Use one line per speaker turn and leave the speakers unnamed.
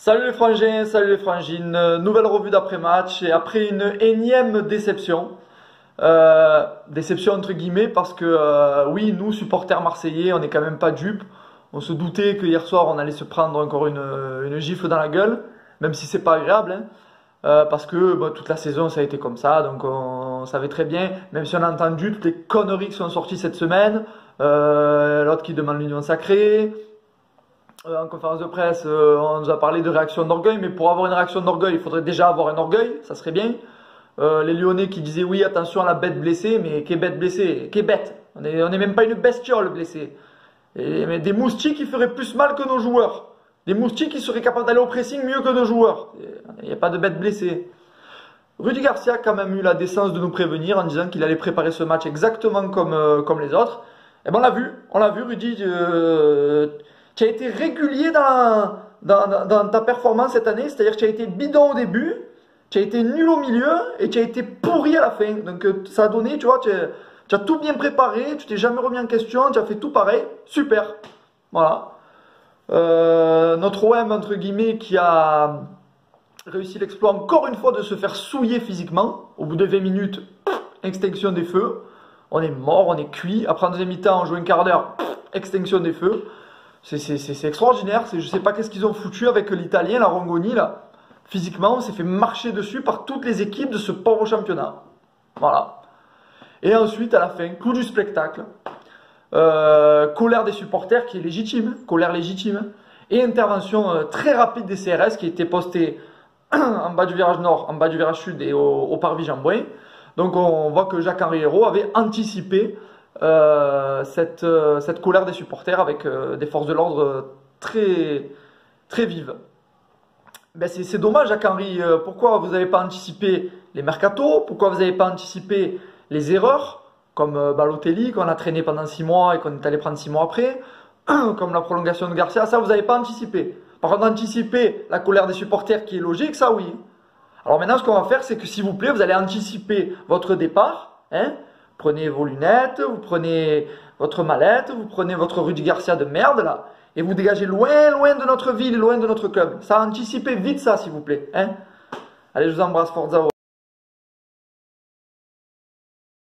Salut les frangins, salut les frangines, nouvelle revue d'après-match et après une énième déception, déception entre guillemets parce que oui, nous supporters marseillais, on n'est quand même pas dupes, on se doutait que hier soir on allait se prendre encore une gifle dans la gueule, même si c'est pas agréable, hein, parce que bon, toute la saison ça a été comme ça, donc on savait très bien, même si on a entendu toutes les conneries qui sont sorties cette semaine, l'autre qui demande l'union sacrée. En conférence de presse, on nous a parlé de réaction d'orgueil, mais pour avoir une réaction d'orgueil, il faudrait déjà avoir un orgueil, ça serait bien. Les Lyonnais qui disaient oui, attention à la bête blessée, mais qu'est bête blessée? Qu'est bête? On est même pas une bestiole blessée. Mais des moustiques qui feraient plus mal que nos joueurs. Des moustiques qui seraient capables d'aller au pressing mieux que nos joueurs. Il n'y a pas de bête blessée. Rudy Garcia a quand même eu la décence de nous prévenir en disant qu'il allait préparer ce match exactement comme les autres. Et ben on l'a vu, Rudy. Tu as été régulier dans ta performance cette année, c'est-à-dire que tu as été bidon au début, tu as été nul au milieu et tu as été pourri à la fin. Donc ça a donné, tu vois, tu as tout bien préparé, tu t'es jamais remis en question, tu as fait tout pareil, super. Voilà. Notre OM, entre guillemets, qui a réussi l'exploit encore une fois de se faire souiller physiquement. Au bout de 20 minutes, extinction des feux. On est mort, on est cuit. Après en deuxième mi-temps, on joue un quart d'heure, extinction des feux. C'est extraordinaire, je sais pas qu'est-ce qu'ils ont foutu avec l'Italien, la Rongoni là. Physiquement, on s'est fait marcher dessus par toutes les équipes de ce pauvre championnat. Voilà. Et ensuite, à la fin, clou du spectacle, colère des supporters qui est légitime, colère légitime, et intervention très rapide des CRS qui était postée en bas du virage nord, en bas du virage sud et au parvis Jean-Bouin. Donc on voit que Jacques-Henri Hérault avait anticipé cette colère des supporters avec des forces de l'ordre très, très vives. Ben c'est dommage, Jacques-Henri. Pourquoi vous n'avez pas anticipé les mercatos? Pourquoi vous n'avez pas anticipé les erreurs comme Balotelli qu'on a traîné pendant 6 mois et qu'on est allé prendre 6 mois après, comme la prolongation de Garcia? Ça, vous n'avez pas anticipé. Par contre, anticiper la colère des supporters qui est logique, ça oui. Alors maintenant, ce qu'on va faire, c'est que s'il vous plaît, vous allez anticiper votre départ, hein. Prenez vos lunettes, vous prenez votre mallette, vous prenez votre Rudy Garcia de merde là, et vous dégagez loin, loin de notre ville, loin de notre club. Ça, anticipez vite ça, s'il vous plaît. Hein. Allez, je vous embrasse, Forza OM.